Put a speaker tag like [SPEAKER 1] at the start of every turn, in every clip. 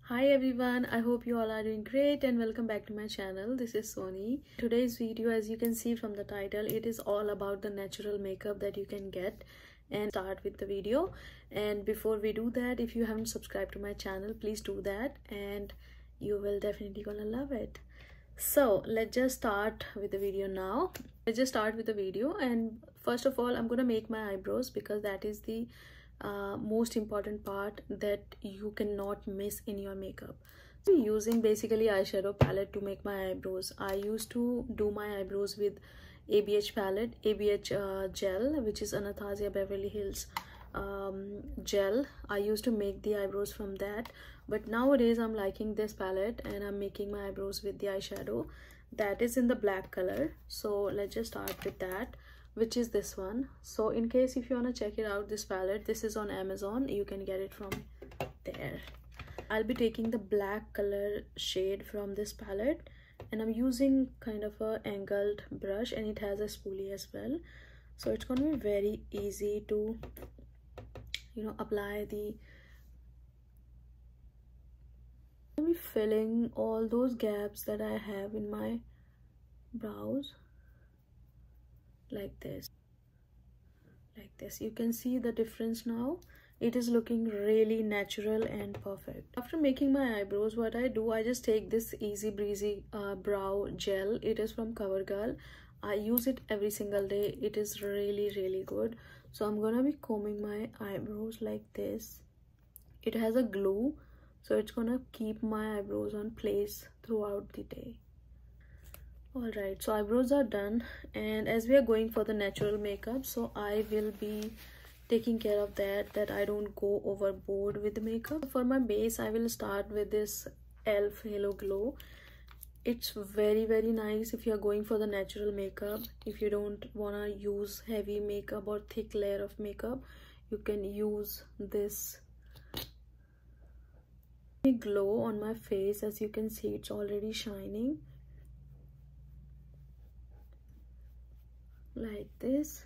[SPEAKER 1] Hi everyone, I hope you all are doing great and welcome back to my channel. This is Sony. Today's video, as you can see from the title, it is all about the natural makeup that you can get. And start with the video. And before we do that, if you haven't subscribed to my channel, please do that and you will definitely gonna love it. So let's just start with the video now. And first of all, I'm gonna make my eyebrows because that is the most important part that you cannot miss in your makeup. So using basically eyeshadow palette to make my eyebrows. I used to do my eyebrows with ABH palette, ABH gel, which is Anastasia Beverly Hills gel. I used to make the eyebrows from that, but nowadays I'm liking this palette and I'm making my eyebrows with the eyeshadow that is in the black color. So let's just start with that, which is this one. So in case if you want to check it out, this palette, this is on Amazon, you can get it from there. I'll be taking the black color shade from this palette and I'm using kind of a angled brush and it has a spoolie as well, so it's going to be very easy to apply the I'll be filling all those gaps that I have in my brows like this. You can see the difference now. It is looking really natural and perfect. After making my eyebrows, what I do, I just take this Easy Breezy brow gel. It is from CoverGirl. I use it every single day. It is really good. So I'm gonna be combing my eyebrows like this. It has a glue, so it's gonna keep my eyebrows on place throughout the day. Alright, so eyebrows are done, and as we are going for the natural makeup, so I will be taking care of that I don't go overboard with the makeup. For my base, I will start with this e.l.f. Halo Glow. It's very nice if you're going for the natural makeup. If you don't want to use heavy makeup or thick layer of makeup, you can use this glow on my face. As you can see, it's already shining like this.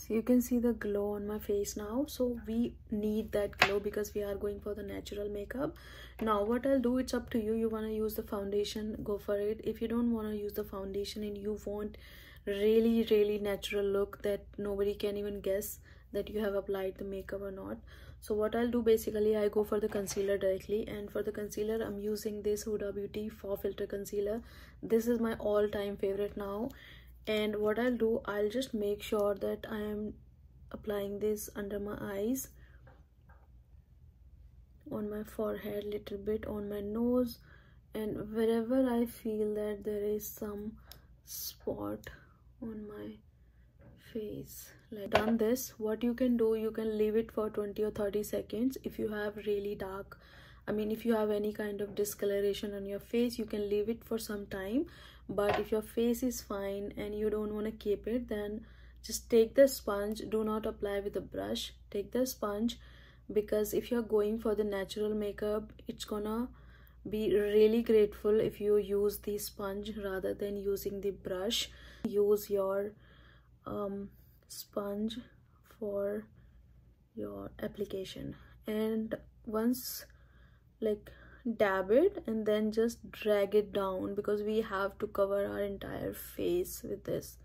[SPEAKER 1] You can see the glow on my face now. So we need that glow because we are going for the natural makeup. Now what I'll do, it's up to you. You want to use the foundation, go for it. If you don't want to use the foundation and you want really natural look that nobody can even guess that you have applied the makeup or not, so what I'll do, basically I go for the concealer directly, and for the concealer I'm using this Huda Beauty Faux Filter concealer. This is my all-time favorite now. And what I'll do, I'll just make sure that I am applying this under my eyes, on my forehead, little bit on my nose, and wherever I feel that there is some spot on my face. Like done this, what you can do, you can leave it for 20 or 30 seconds. If you have really dark, if you have any kind of discoloration on your face, you can leave it for some time. But if your face is fine and you don't want to keep it, then just take the sponge. Do not apply with a brush, take the sponge, because if you're going for the natural makeup, it's gonna be really grateful if you use the sponge rather than using the brush. Use your sponge for your application, and once dab it and then just drag it down, because we have to cover our entire face with this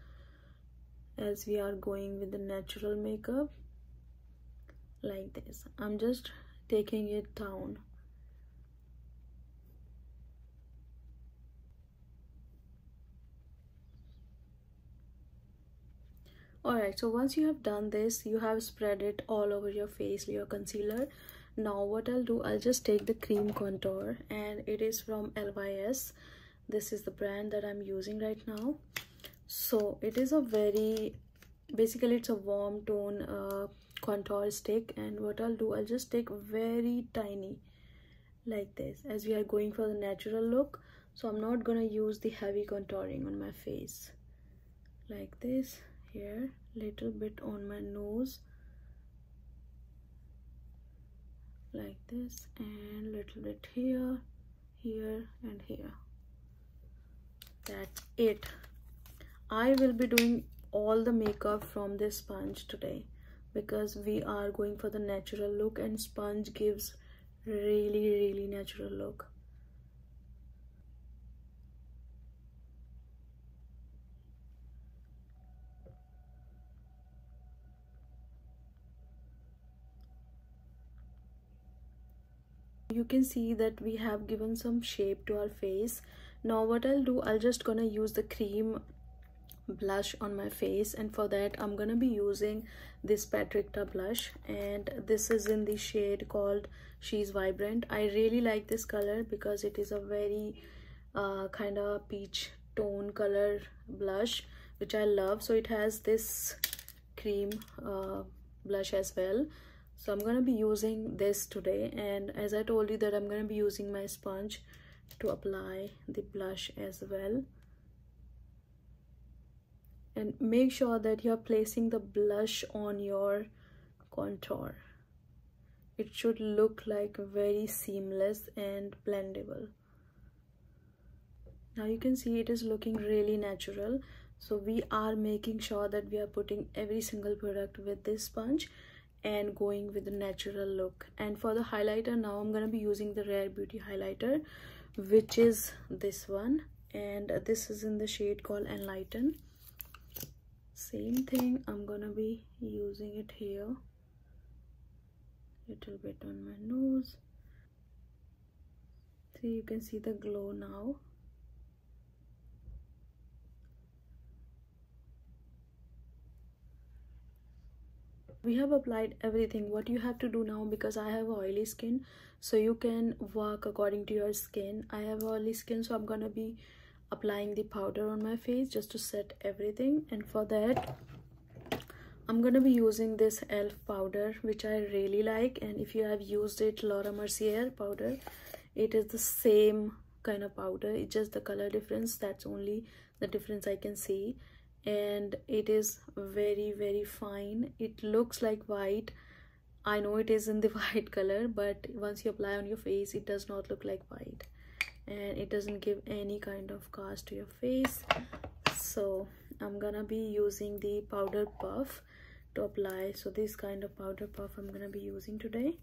[SPEAKER 1] as we are going with the natural makeup like this. I'm just taking it down. Alright, so once you have done this, you have spread it all over your face, your concealer. Now what I'll do, I'll just take the cream contour, and it is from LYS. This is the brand that I'm using right now. So it is a basically it's a warm tone contour stick, and what I'll do, I'll just take very tiny like this, as we are going for the natural look. So I'm not gonna use the heavy contouring on my face. Like this, here, little bit on my nose, like this, and little bit here and here. That's it. I will be doing all the makeup from this sponge today, because we are going for the natural look, and sponge gives really natural look. You can see that we have given some shape to our face. Now what I'll do, I'll just gonna use the cream blush on my face, and for that I'm gonna be using this Patricia blush, and this is in the shade called She's Vibrant. I really like this color because it is a very kind of peach tone color blush, which I love. So it has this cream blush as well. So I'm gonna be using this today, and as I told you that I'm gonna be using my sponge to apply the blush as well. And make sure that you're placing the blush on your contour. It should look like very seamless and blendable. Now you can see it is looking really natural. So we are making sure that we are putting every single product with this sponge and going with the natural look. And for the highlighter, now I'm going to be using the Rare Beauty highlighter, which is this one, and this is in the shade called Enlighten. Same thing, I'm gonna be using it here, little bit on my nose. See, you can see the glow now. We have applied everything. What you have to do now, because I have oily skin, so you can work according to your skin. I have oily skin, so I'm gonna be applying the powder on my face just to set everything. And for that I'm gonna be using this elf powder, which I really like. And if you have used it, Laura Mercier powder, it is the same kind of powder. It's just the color difference, that's only the difference I can see. And it is very fine. It looks like white. I know it is in the white color, but once you apply on your face, it does not look like white, and it doesn't give any kind of cast to your face. So I'm gonna be using the powder puff to apply. So this kind of powder puff I'm gonna be using today.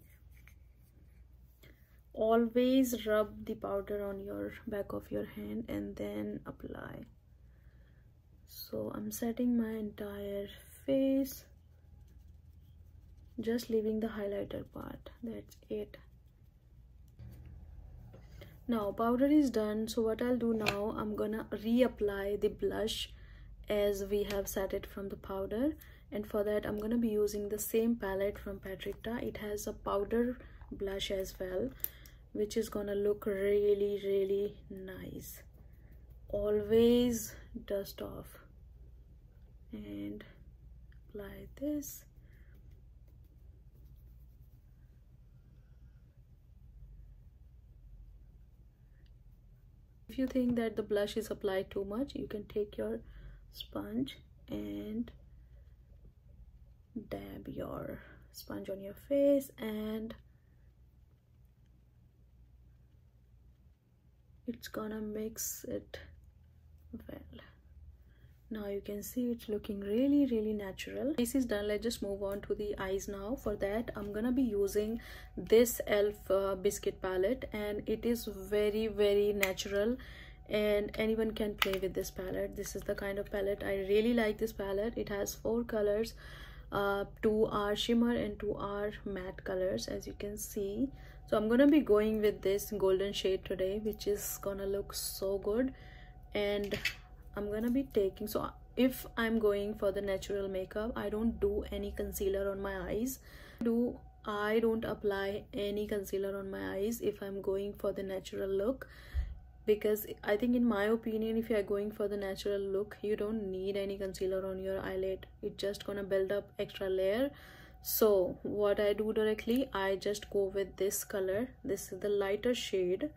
[SPEAKER 1] Always rub the powder on your back of your hand and then apply. So I'm setting my entire face, just leaving the highlighter part. That's it. Now powder is done, so what I'll do now, I'm gonna reapply the blush as we have set it from the powder. And for that I'm gonna be using the same palette from Patricia. It has a powder blush as well, which is gonna look really nice. Always dust off and apply this. If you think that the blush is applied too much, you can take your sponge and dab your sponge on your face, and it's gonna mix it well. Now you can see it's looking really natural. This is done. Let's just move on to the eyes now. For that I'm gonna be using this elf biscuit palette, and it is very natural, and anyone can play with this palette. This is the kind of palette I really like. This palette, it has 4 colors. 2 are shimmer and 2 are matte colors, as you can see. So I'm gonna be going with this golden shade today, which is gonna look so good. And I'm gonna be taking, so if I'm going for the natural makeup, I don't do any concealer on my eyes. I don't apply any concealer on my eyes if I'm going for the natural look, because I think, in my opinion, if you are going for the natural look, you don't need any concealer on your eyelid. It's just gonna build up extra layer. So what I do directly, I just go with this color. This is the lighter shade,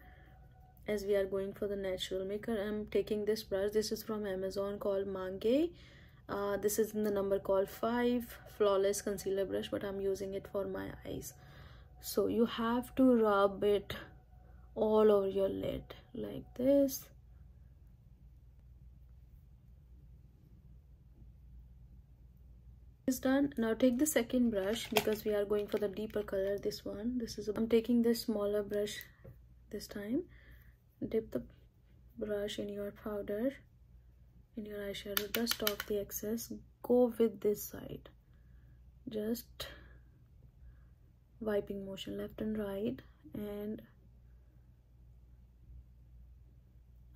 [SPEAKER 1] as we are going for the natural makeup. I'm taking this brush. This is from Amazon called Mange. This is in the number called 5, flawless concealer brush, but I'm using it for my eyes. So you have to rub it all over your lid like this. It's done. Now take the second brush because we are going for the deeper color. This one, I'm taking this smaller brush this time. Dip the brush in your powder, in your eyeshadow, dust off the excess. Go with this side, just wiping motion left and right, and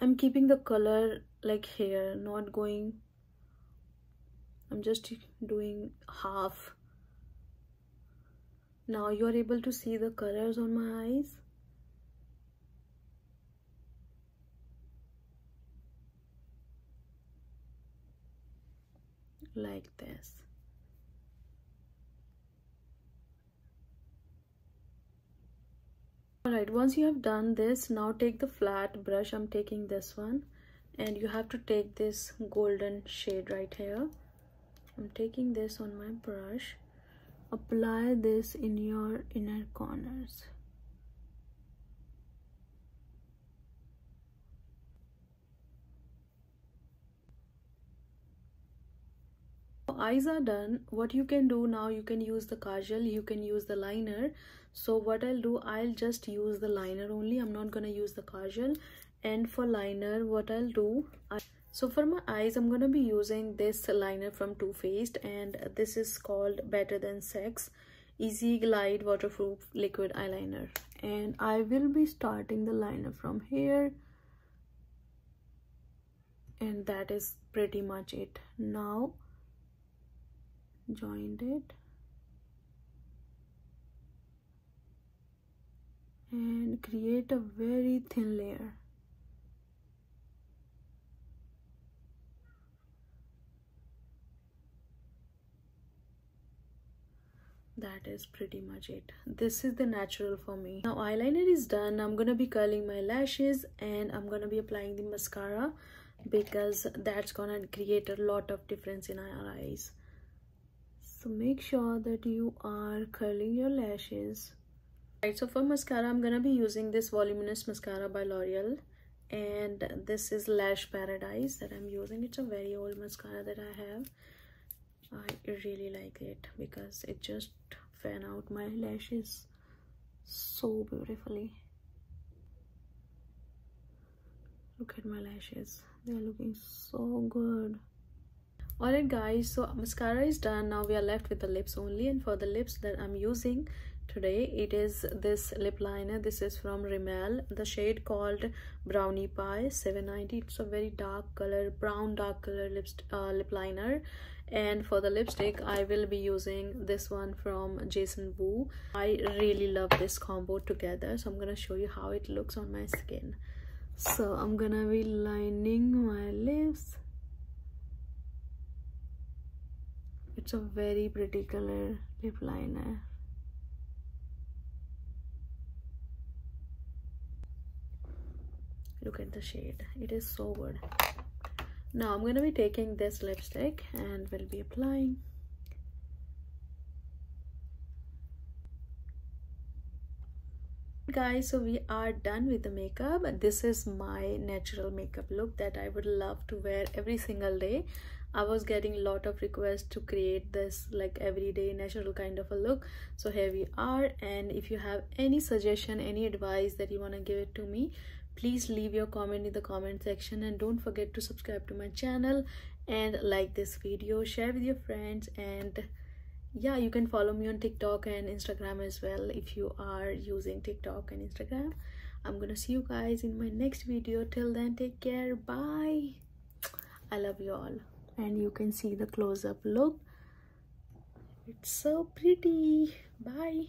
[SPEAKER 1] I'm keeping the color like here, not going, I'm just doing half. Now you are able to see the colors on my eyes. Like this. Alright, once you have done this, now take the flat brush. I'm taking this one, and you have to take this golden shade right here. I'm taking this on my brush. Apply this in your inner corners. Eyes are done. What you can do now, you can use the kajal, you can use the liner. So what I'll do, I'll just use the liner only. I'm not gonna use the kajal. And for liner, what I'll do, so for my eyes, I'm gonna be using this liner from Too Faced, and this is called Better Than Sex Easy Glide Waterproof Liquid Eyeliner. And I will be starting the liner from here, and that is pretty much it. Now join it and create a very thin layer. That is pretty much it. This is the natural for me. Now eyeliner is done. I'm gonna be curling my lashes, and I'm gonna be applying the mascara because that's gonna create a lot of difference in our eyes. So make sure that you are curling your lashes. Right, so for mascara, I'm gonna be using this voluminous mascara by L'Oreal, and this is Lash Paradise that I'm using. It's a very old mascara that I have. I really like it because it just fan out my lashes so beautifully. Look at my lashes, they're looking so good. Alright guys, so mascara is done. Now we are left with the lips only, and for the lips that I'm using today, it is this lip liner. This is from Rimmel, the shade called Brownie Pie 790. It's a very dark color, brown dark color lip liner. And for the lipstick, I will be using this one from Jason Wu. I really love this combo together, so I'm gonna show you how it looks on my skin. So I'm gonna be lining my lips. It's a very pretty color lip liner. Look at the shade, it is so good. Now I'm going to be taking this lipstick and will be applying. Guys, so we are done with the makeup. This is my natural makeup look that I would love to wear every single day. I was getting a lot of requests to create this like everyday natural kind of a look, so here we are. And if you have any suggestion, any advice that you want to give it to me, please leave your comment in the comment section, and don't forget to subscribe to my channel and like this video, share with your friends, and yeah, you can follow me on TikTok and Instagram as well if you are using TikTok and Instagram. I'm gonna see you guys in my next video. Till then, take care, bye. I love you all. And you can see the close-up look, it's so pretty. Bye.